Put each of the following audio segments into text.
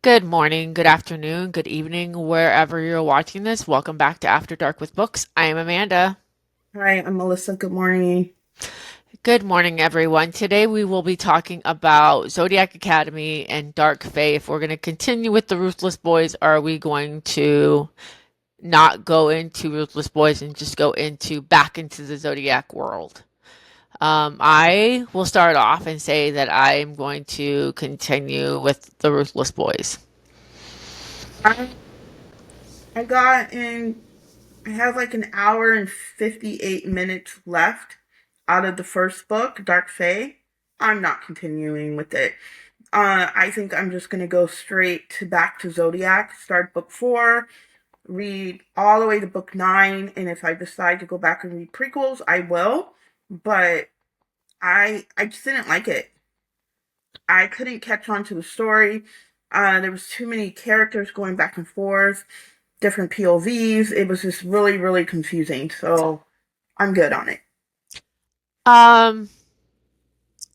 Good morning, good afternoon, good evening, wherever you're watching this. Welcome back to After Dark with Books. I am Amanda. Hi, I'm Melissa. Good morning. Good morning, everyone. Today we will be talking about Zodiac Academy and Dark Fae. If we're going to continue with the Ruthless Boys, are we going to not go into Ruthless Boys and just go into back into the Zodiac world? I will start off and say that I am going to continue with the Ruthless Boys. I I got in. I have like an hour and 58 minutes left out of the first book, Dark Fae. I'm not continuing with it. I think I'm just gonna go straight to back to Zodiac, start book 4, read all the way to book 9, and if I decide to go back and read prequels, I will. But I just didn't like it. I couldn't catch on to the story. There was too many characters going back and forth, different POVs. It was just really, really confusing. So I'm good on it. Um,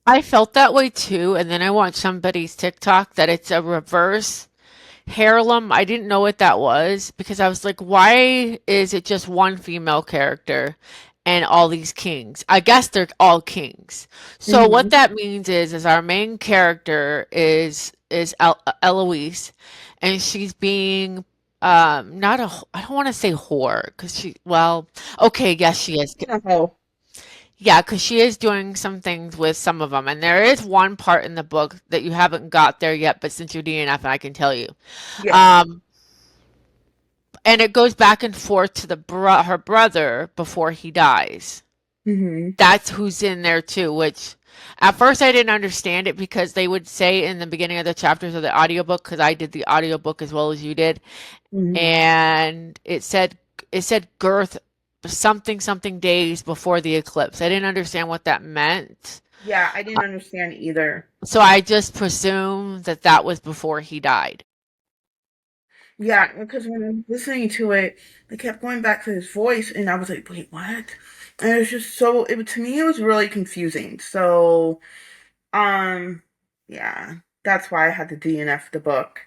I felt that way too, and then I watched somebody's TikTok that it's a reverse harem. I didn't know what that was because I was like, why is it just one female character and all these kings? I guess they're all kings. So what Hmm. that means is our main character is Eloise, and she's being not a I don't want to say whore because she well okay yes she is. No. Yeah, because she is doing some things with some of them. And there is one part in the book that you haven't got there yet, but since you're DNF, I can tell you. Yeah. Um, and it goes back and forth to her brother before he dies. Hmm. That's who's in there too, which at first I didn't understand it because they would say in the beginning of the chapters of the audiobook, because I did the audiobook as well as you did, Hmm. and it said girth something days before the eclipse. I didn't understand what that meant. Yeah, I didn't understand either. So I just presumed that that was before he died. Yeah, because when I'm listening to it, I kept going back to his voice, and I was like, "Wait, what?" And it was just so. It to me, it was really confusing. So, um, yeah, that's why I had to DNF the book.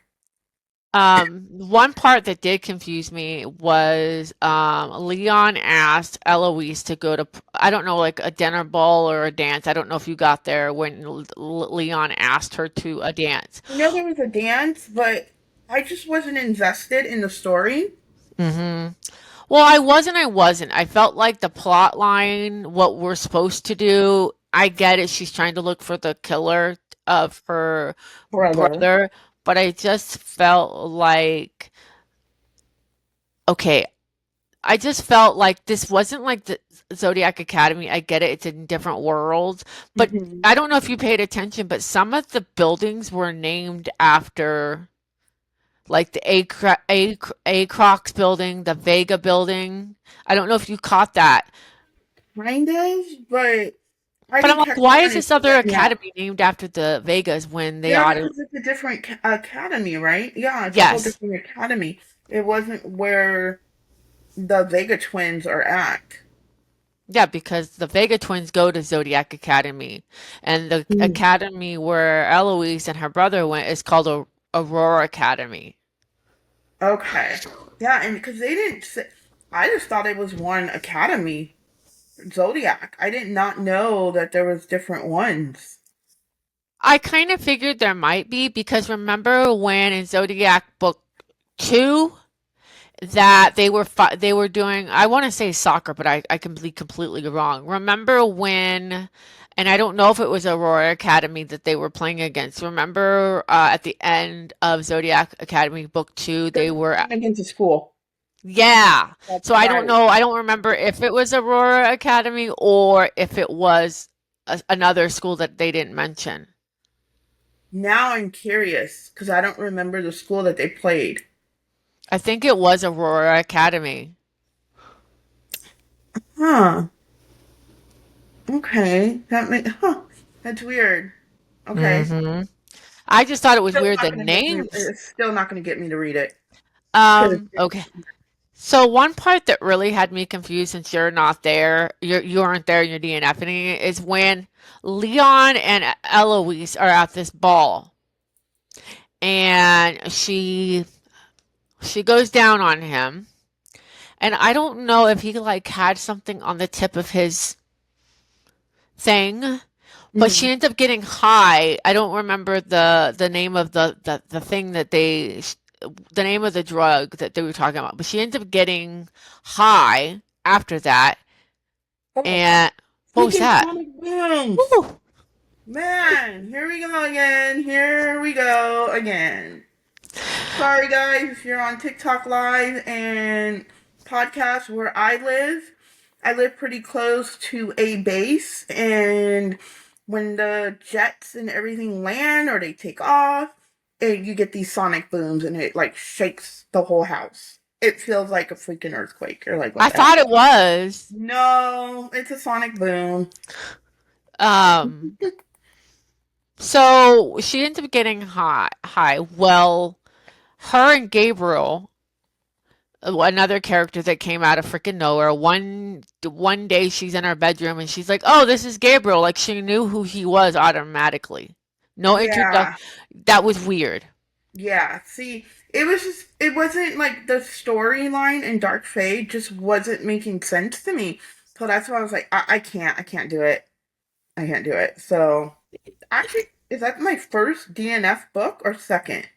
One part that did confuse me was Leon asked Eloise to go to, I don't know, like a dinner ball or a dance. I don't know if you got there when Leon asked her to a dance. I know there was a dance, but I just wasn't invested in the story. hmm Well, I wasn't. I felt like the plot line, what we're supposed to do, I get it. She's trying to look for the killer of her Brother. brother, but I just felt like, okay, I just felt like this wasn't like the Zodiac Academy. I get it, it's in different worlds, but Hmm. I don't know if you paid attention, but some of the buildings were named after like the Acrox building, the Vega building. I don't know if you caught that. Kind of, but I But I'm didn't like, catch why on is this until other right now. academy named after the Vegas when they Yeah, ought to? because it's a different academy, right? Yeah, it's a whole Yes. different academy. It wasn't where the Vega twins are at. Yeah, because the Vega twins go to Zodiac Academy, and the Hmm. academy where Eloise and her brother went is called Aurora Academy. Okay. Yeah, and because they didn't say, I just thought it was one academy, Zodiac. I did not know that there was different ones. I kind of figured there might be because remember when in Zodiac Book 2 that they were doing I want to say soccer, but I can be completely wrong. Remember when and I don't know if it was Aurora Academy that they were playing against. Remember at the end of Zodiac Academy Book 2 They're they were going against the school. yeah. That's So I don't right. know. I don't remember if it was Aurora Academy or if it was another school that they didn't mention. Now I'm curious because I don't remember the school that they played. I think it was Aurora Academy. Huh. Okay. That's weird. Okay. hmm I just thought it was Still weird not the gonna make me. names. It's still not gonna get me to read it because Okay. So one part that really had me confused since you're not there, you aren't there, and you're DNFing it, is when Leon and Eloise are at this ball. and she goes down on him. And I don't know if he like had something on the tip of his thing, but she Mhm. ends up getting high. I don't remember the name of the thing that the name of the drug that they were talking about, but she ends up getting high after that. Oh, And what was freaking that? sonic booms! Woo! Man, here we go again. Here we go again. Sorry, guys, if you're on TikTok Live and podcast where I live pretty close to a base, and when the jets and everything land or they take off, you get these sonic booms, and it like shakes the whole house. It feels like a freaking earthquake. You're like, what I the hell? thought it was. No, it's a sonic boom. Um, so she ends up getting high. Well, her and Gabriel, another character that came out of freaking nowhere. One day she's in her bedroom and she's like, "Oh, this is Gabriel." Like she knew who he was automatically. No introduction. Yeah, That was weird. yeah. See, it wasn't like the storyline in Dark Fate just wasn't making sense to me. So that's why I was like, I can't do it. I can't do it. So actually, is that my first DNF book or second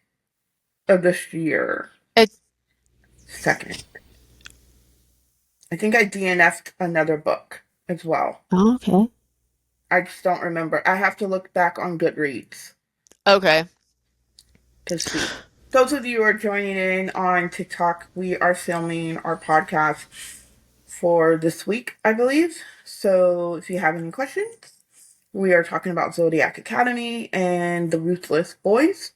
of this year? It's Second. I think I DNF'd another book as well. okay. I just don't remember. I have to look back on Goodreads Okay. to see. Those of you who are joining in on TikTok, we are filming our podcast for this week, I believe. So if you have any questions, we are talking about Zodiac Academy and the Ruthless Boys.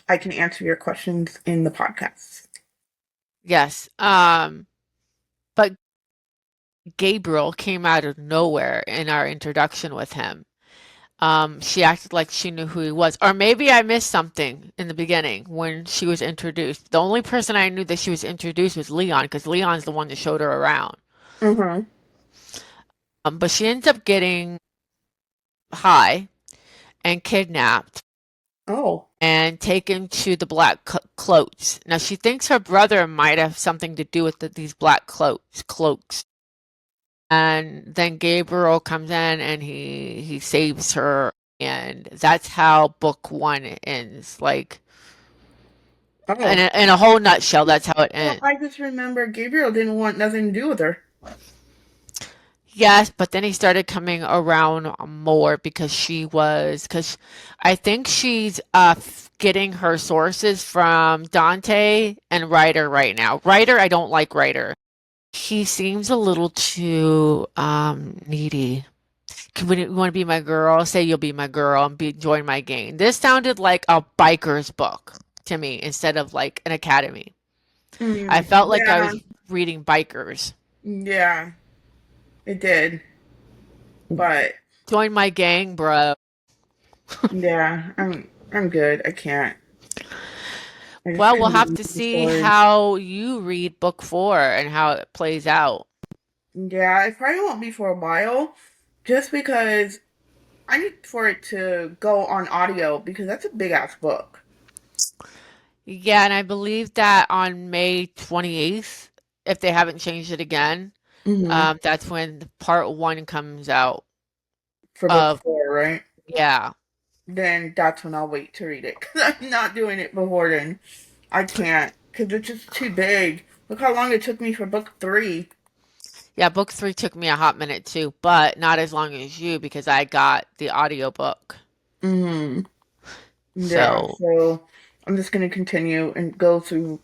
I can answer your questions in the podcast. Yes. But Gabriel came out of nowhere in our introduction with him. She acted like she knew who he was. Or maybe I missed something in the beginning when she was introduced. The only person I knew that she was introduced was Leon, because Leon's the one that showed her around. Mm-hmm. But she ends up getting high and kidnapped Oh. and taken to the black cloaks. Now she thinks her brother might have something to do with these black cloaks. And then Gabriel comes in and he saves her, and that's how book one ends. Like Oh. in a whole nutshell, that's how it Well, ends. I just remember Gabriel didn't want nothing to do with her. Yes, but then he started coming around more because I think she's getting her sources from Dante and Ryder right now. Ryder, I don't like Ryder. He seems a little too needy. When you want to be my girl, say you'll be my girl and join my gang. This sounded like a biker's book to me instead of like an academy. I Mm, felt like I yeah, was reading bikers. yeah, it did. But Join my gang, bro. yeah, I'm good. I can't. I just Well, we'll can't have read to the see story. how you read book four and how it plays out. Yeah, it probably won't be for a while, just because I need for it to go on audio because that's a big ass book. Yeah, and I believe that on May 28th, if they haven't changed it again, Hmm. that's when part one comes out For book of, four, right? yeah. Then that's when I'll wait to read it because I'm not doing it before then. I can't because it's just too big. Look how long it took me for book three. Yeah, book three took me a hot minute too, but not as long as you because I got the audiobook. Hmm. Yeah, So, so I'm just gonna continue and go through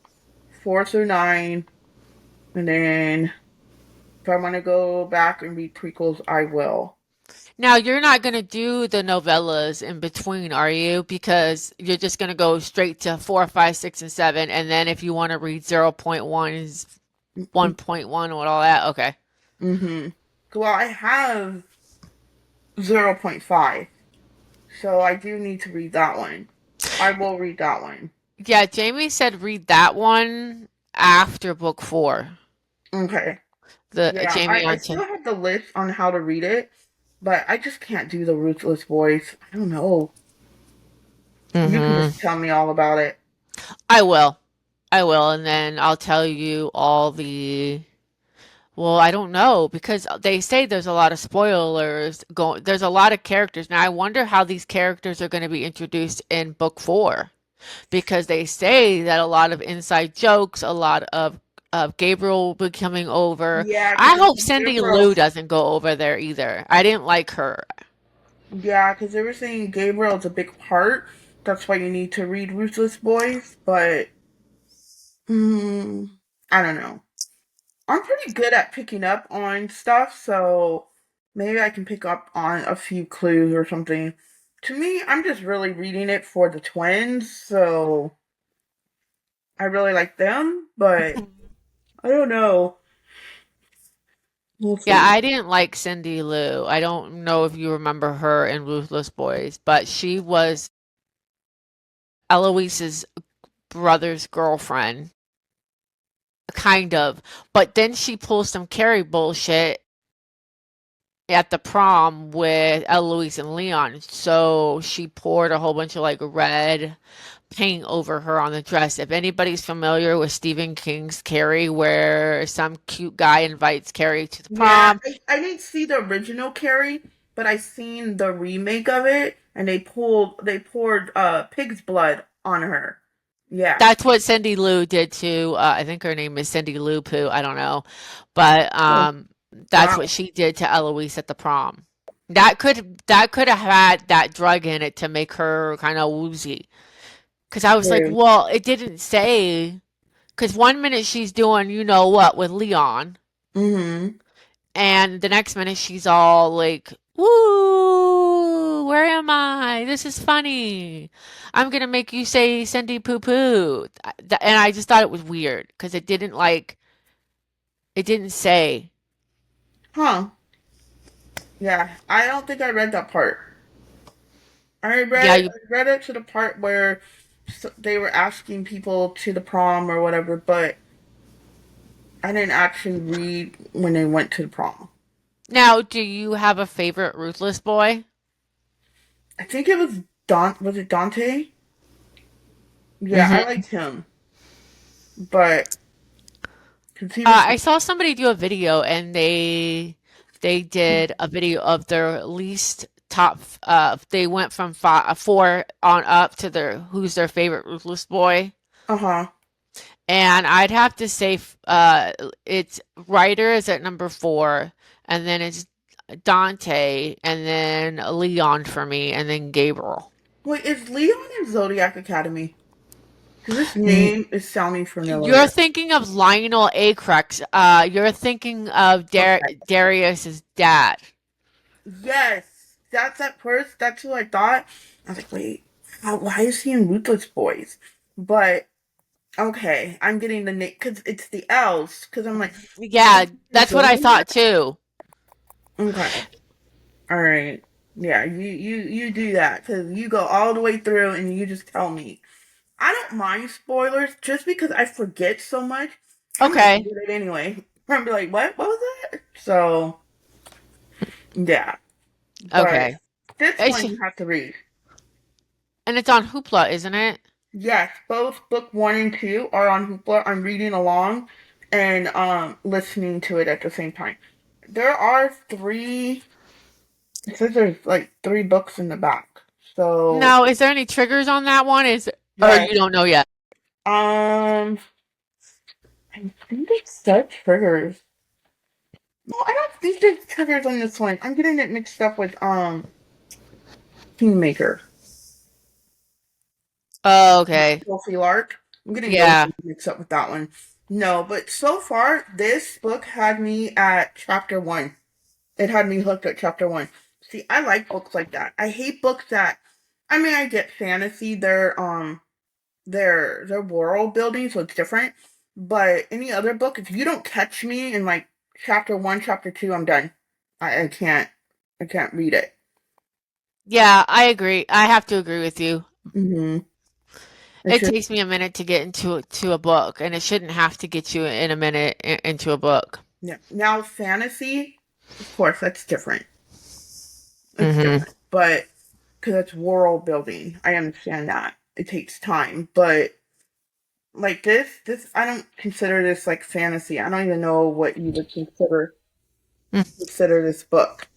four through nine, and then if I want to go back and read prequels, I will. now you're not going to do the novellas in between, are you? Because you're just going to go straight to four, five, six, and seven, and then if you want to read 0.1, 1.1, and all that, okay. Mm-hmm. Well, I have 0.5, so I do need to read that one. I will read that one. Yeah, Jamie said read that one after book four. Okay. The Yeah, Jamie I on still have the list on how to read it, but I just can't do the Ruthless Boys. I don't know. You can Mm-hmm. just tell me all about it. I will. I will, and then I'll tell you all the. Well, I don't know because they say there's a lot of spoilers going. There's a lot of characters. Now, I wonder how these characters are going to be introduced in book four because they say that a lot of inside jokes, a lot of Gabriel will be coming over. Yeah, I because hope Cindy Lou doesn't go over there either. I didn't like her. they were saying Gabriel is a big part. That's why you need to read Ruthless Boys. But mm, I don't know. I'm pretty good at picking up on stuff, so maybe I can pick up on a few clues or something. To me, I'm just really reading it for the twins, so I really like them, but I don't know. We'll Yeah, see. I didn't like Cindy Lou. I don't know if you remember her in Ruthless Boys, but she was Eloise's brother's girlfriend, kind of. But then she pulls some Carrie bullshit at the prom with Eloise and Leon. So she poured a whole bunch of like red paint over her on the dress. If anybody's familiar with Stephen King's Carrie, where some cute guy invites Carrie to the Yeah, prom, I didn't see the original Carrie, but I seen the remake of it, and they poured pig's blood on her. Yeah. that's what Cindy Lou did to, I think her name is Cindy Lou Poo, I don't know. But Oh, that's what wow. she did to Eloise at the prom. That could have had that drug in it to make her kind of woozy. Because I was like, True. well, it didn't say. Because one minute she's doing you know what with Leon, Mm-hmm. and the next minute she's all like, "Woo! Where am I? This is funny. I'm gonna make you say Cindy poo poo." And I just thought it was weird because it didn't say. Huh. Yeah, I don't think I read that part. Yeah, you, I read it to the part where they were asking people to the prom or whatever, but I didn't actually read when they went to the prom. now, do you have a favorite Ruthless boy? I think it was Was it Dante? Yeah, I Hmm. liked him, but because he was. I saw somebody do a video and they did a video of their least top they went from four on up to their who's their favorite ruthless boy. Uh huh. And I'd have to say it's Ryder is at number four, and then it's Dante, and then Leon for me, and then Gabriel. Wait, is Leon in Zodiac Academy? Because this N- name is sounding You're familiar. thinking of Lionel Acrex. You're thinking of Okay. Darius's dad. Yes, that's at first. That's who I thought. I was like, wait, why is he in Ruthless Boys? But okay, I'm getting the name because it's the L's. Because I'm like, Yeah, that's what I thought Zodiac. too. Okay, all right, yeah, you do that because you go all the way through and you just tell me. I don't mind spoilers just because I forget so much. I might Okay. forget it anyway. I'm be like, what? What was that? So yeah, but Okay. this It's, one you have to read. and it's on Hoopla, isn't it? Yes, both book one and two are on Hoopla. I'm reading along and listening to it at the same time. There are three. It says there's like three books in the back. So No, is there any triggers on that one? Or yes, you don't know yet? I think it said triggers. No, I don't think there's triggers on this one. I'm getting it mixed up with Kingmaker. Oh, okay. Sophie Lark. I'm getting those Yeah. mixed up with that one. No, but so far this book had me at chapter one. It had me hooked at chapter one. See, I like books like that. I hate books that I mean I get fantasy, they're world building, so it's different. But any other book, if you don't catch me in like chapter one, chapter two, I'm done. I can't read it. Yeah, I agree. I have to agree with you. Mm-hmm. It's It just takes me a minute to get to a book, and it shouldn't have to get you in a minute into a book. yeah. Now fantasy, of course, that's different. It's Hmm. different. But because it's world building. I understand that. It takes time, but like this I don't consider this like fantasy. I don't even know what you would consider this book.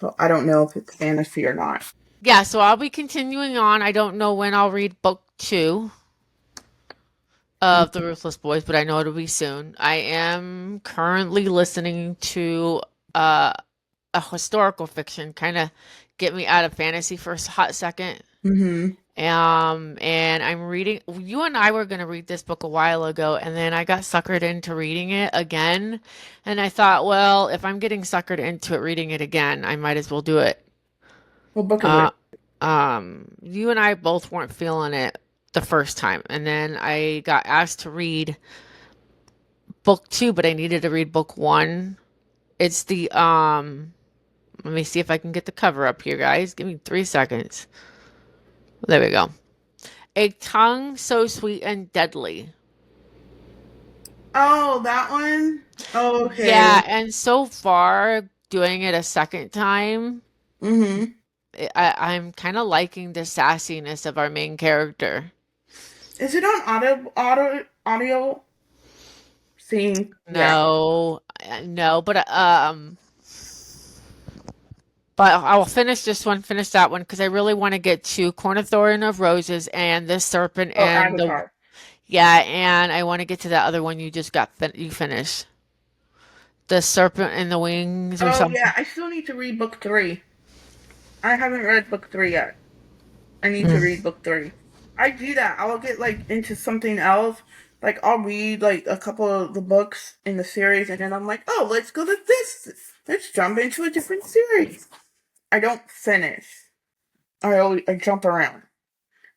So I don't know if it's fantasy or not. Yeah, so I'll be continuing on. I don't know when I'll read book two of The Ruthless Boys, but I know it'll be soon. I am currently listening to uh, a historical fiction, kind of get me out of fantasy for a hot second. Mm-hmm. And I'm reading. You and I were going to read this book a while ago, and then I got suckered into reading it again. And I thought, well, if I'm getting suckered into it, reading it again, I might as well do it. What book is Uh, it? you and I both weren't feeling it the first time, and then I got asked to read book two, but I needed to read book one. It's the Let me see if I can get the cover up here, guys. Give me 3 seconds. There we go. A tongue so sweet and deadly. Oh, that one? Oh, Yeah, okay. and so far, doing it a second time, Mm-hmm. I'm kind of liking the sassiness of our main character. Is it on audio seeing? Yeah. No, no, but I'll finish this one, finish that one, because I really want to get to Cornithorn of Roses and the Serpent Oh, and the Avatar. yeah, and I want to get to that other one you just you finished, the Serpent and the Wings or Oh yeah, something. I still need to read book three. I haven't read book three yet. I need to Mm. read book three. I do that. I'll get like into something else. Like I'll read like a couple of the books in the series, and then I'm like, oh, let's go to this. Let's jump into a different series. I don't finish. I jump around.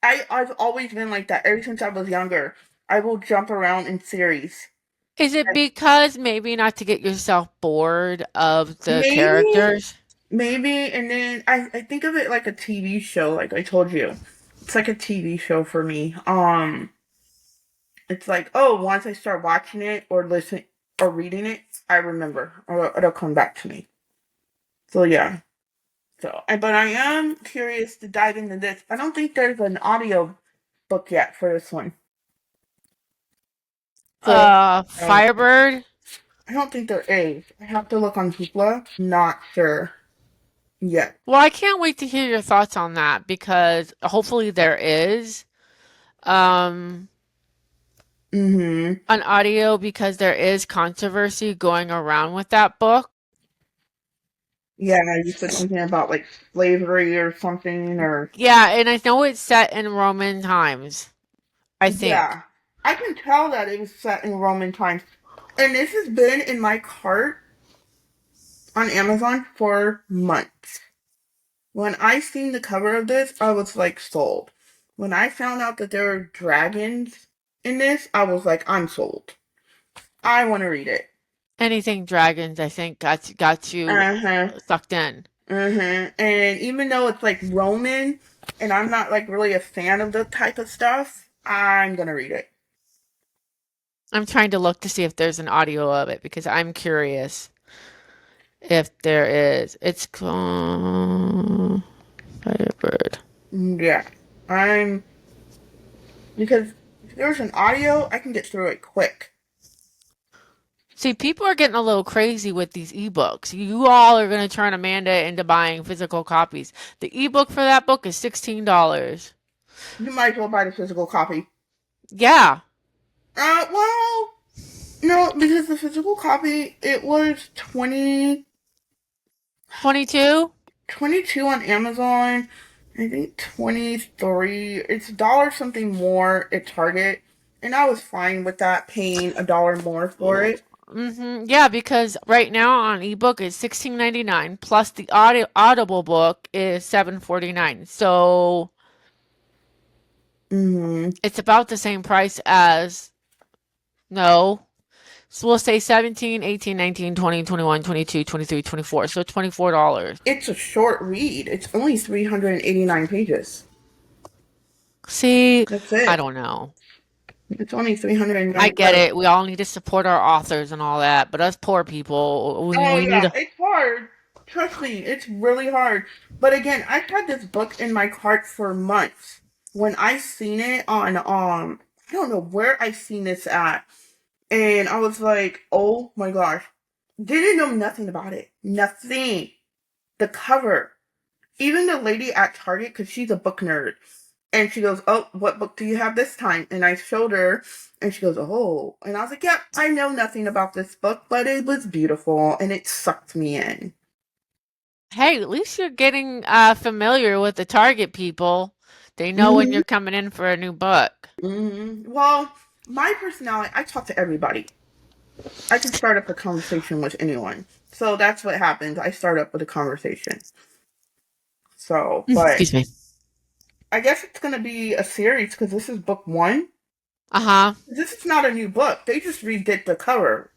I've always been like that ever since I was younger. I will jump around in series. Is it because maybe not to get yourself bored of the Maybe, characters? maybe, and then I think of it like a TV show, like I told you. It's like a TV show for me. It's like, oh, once I start watching it or listening or reading it, I remember or it'll come back to me. So yeah. But I am curious to dive into this. I don't think there's an audio book yet for this one. For Firebird. I don't think there is. I have to look on Hoopla. Not sure yet. Well, I can't wait to hear your thoughts on that because hopefully there is um Mm-hmm. an audio because there is controversy going around with that book. Yeah, you said something about like slavery or something, or Yeah, and I know it's set in Roman times, I think. yeah. I can tell that it was set in Roman times. And this has been in my cart on Amazon for months. When I seen the cover of this, I was like sold. When I found out that there were dragons in this, I was like, I'm sold. I want to read it. Anything dragons, I think, got you Uh huh. sucked in. And even though it's like Roman, and I'm not like really a fan of the type of stuff, I'm gonna read it. I'm trying to look to see if there's an audio of it because I'm curious if there is. It's called Firebird. Yeah, I'm because if there's an audio, I can get through it quick. See, people are getting a little crazy with these ebooks. You all are going to turn Amanda into buying physical copies. The ebook for that book is $16. You might as well buy the physical copy. Yeah, Well, no, because the physical copy it was 22. 22 on Amazon. I think 23. It's a dollar something more at Target, and I was fine with that paying a dollar more for it. Yeah, because right now on ebook it's 16.99 plus the audible book is 7.49. So Mm-hmm. it's about the same price as no. So we'll say 17, 18, 19, 20, 21, 22, 23, 24. So $24. It's a short read. It's only 389 pages. See, That's I it. don't know. It's only I 309. get it. We all need to support our authors and all that, but us poor people, we Oh we need yeah, a it's hard Trust me, it's really hard. But again, I've had this book in my cart for months. When I seen it on I don't know where I seen this at. And I was like, oh my gosh. Didn't know nothing about it. Nothing. The cover. Even the lady at Target, because she's a book nerd. And she goes, oh, what book do you have this time? And I showed her, and she goes, oh. And I was like, yeah, I know nothing about this book, but it was beautiful, and it sucked me in. Hey, at least you're getting familiar with the target people. They know when Hmm. you're coming in for a new book. Well, my personality, I talk to everybody. I can start up a conversation with anyone. So that's what happens. I start up with a conversation. So, but Excuse me. I guess it's going to be a series because this is book one. Uh-huh. This is not a new book. They just redid the cover.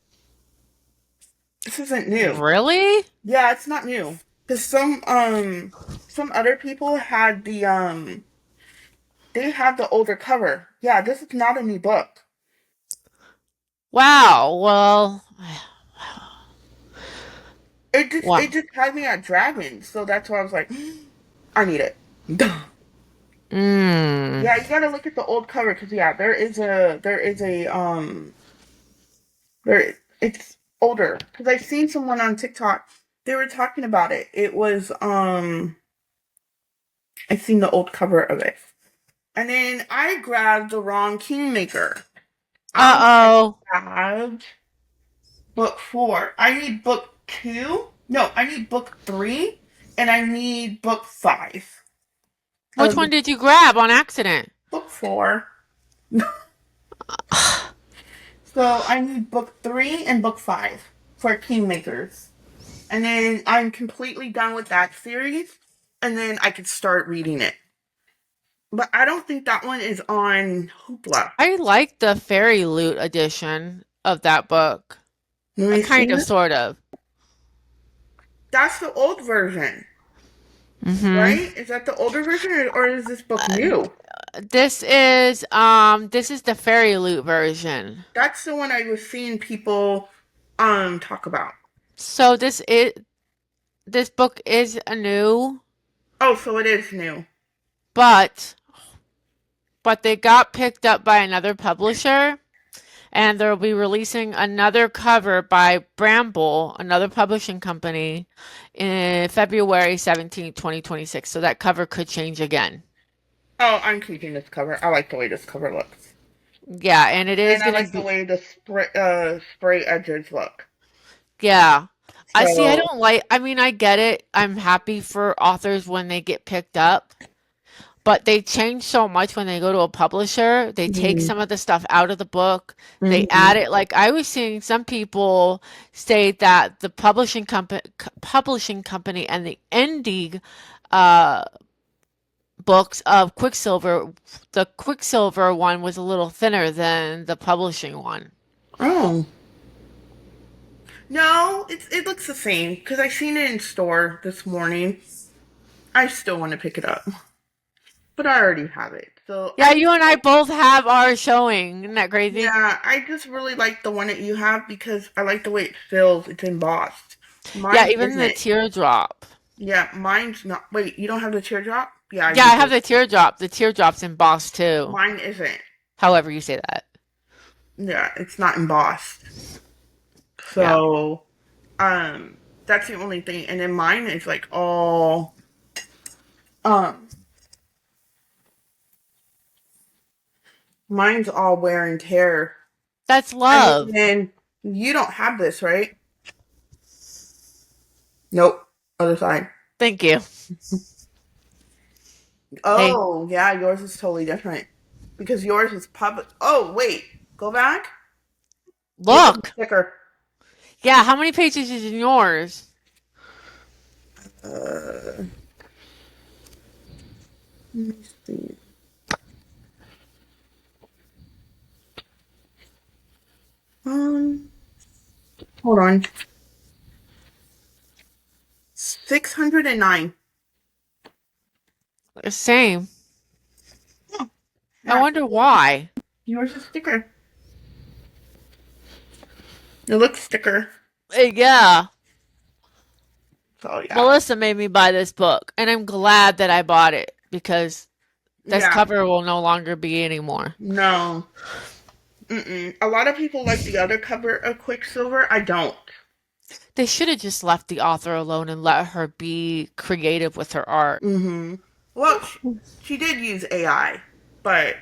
This isn't new. Really? Yeah, it's not new. Because some other people had they had the older cover. Yeah, this is not a new book. Wow. Well, It wow. just had me at dragons, so that's why I was like, I need it. Mm. Yeah, you gotta look at the old cover because yeah, there is a there it's older because I've seen someone on TikTok. They were talking about it. It was I seen the old cover of it, and then I grabbed the wrong Kingmaker. I want to Uh-oh. grab book four. I need book two. No, I need book three, and I need book five. Which one did you grab on accident? Book four. So I need book three and book five for Kingmakers. And then I'm completely done with that series. And then I could start reading it. But I don't think that one is on Hoopla. I like the Fairy Loot edition of that book. Let A me see kind of, it. sort of. That's the old version, Mm-hmm. right? Is that the older version or is this book new? This is the Fairy Loot version. That's the one I was seeing people talk about. So this book is a new, Oh, so it is new. but they got picked up by another publisher, and they'll be releasing another cover by Bramble, another publishing company, in February 17th, 2026. So that cover could change again. Oh, I'm keeping this cover. I like the way this cover looks. Yeah, and it is And I gonna like the be, way the spray edges look. yeah. I see, I So, don't like, I mean, I get it. I'm happy for authors when they get picked up, but they change so much when they go to a publisher. They take mhm, some of the stuff out of the book. They mhm. add it. Like I was seeing some people state that the publishing company and the indie uh, books of Quicksilver, the Quicksilver one was a little thinner than the publishing one. Oh. No, it looks the same because I seen it in store this morning. I still want to pick it up, but I already have it. So Yeah, you and I both have ours showing. Isn't that crazy? yeah, I just really like the one that you have because I like the way it feels. It's embossed. Yeah, Mine even the isn't. teardrop. Yeah, mine's not. Wait, you don't have the teardrop? Yeah, Yeah, you I have do. the teardrop. The teardrop's embossed too. Mine isn't. However you say that. Yeah, it's not embossed. Yeah. So, um, that's the only thing. And then mine is like all, um, mine's all wear and tear. That's And love. then you don't have this, right? Nope. Other side. Thank you. Hey, Oh, yeah, yours is totally different because yours is public. Oh, wait, go back. Look at the look. sticker. Yeah, how many pages is in yours? Let me see. Um, hold on. 609. Same. Oh, I yeah, wonder why. yours is thicker. It looks thicker. Yeah. So yeah, Melissa made me buy this book, and I'm glad that I bought it because this yeah, cover will no longer be anymore. no. Mm-mm. A lot of people like the other cover of Quicksilver. I don't. They should have just left the author alone and let her be creative with her art. Mm-hmm. Well, she did use AI, but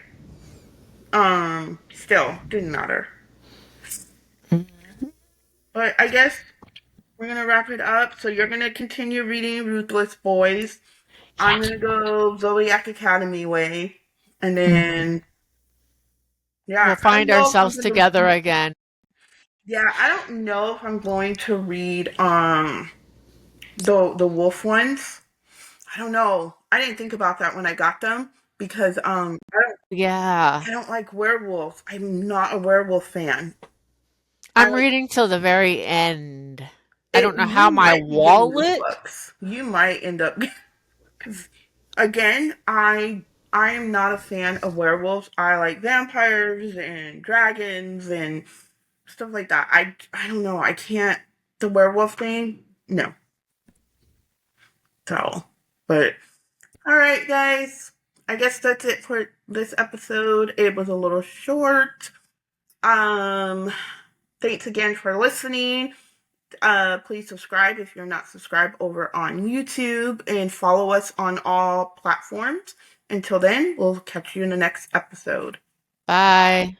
still didn't matter. But I guess we're gonna wrap it up. So you're gonna continue reading Ruthless Boys. I'm Yes. gonna go Zodiac Academy way, and then We'll yeah, I don't find know if I'm ourselves gonna. together again. Yeah, I don't know if I'm going to read the wolf ones. I don't know. I didn't think about that when I got them because Yeah. I don't like werewolves. I'm not a werewolf fan. I I'm like reading till the very end. I it. don't know how You my might be getting wall those lit. books. You might end up because again, I am not a fan of werewolves. I like vampires and dragons and stuff like that. I don't know. I can't the werewolf thing. No. So, but all right, guys. I guess that's it for this episode. It was a little short. Um, thanks again for listening. Please subscribe if you're not subscribed over on YouTube and follow us on all platforms. Until then, we'll catch you in the next episode. Bye.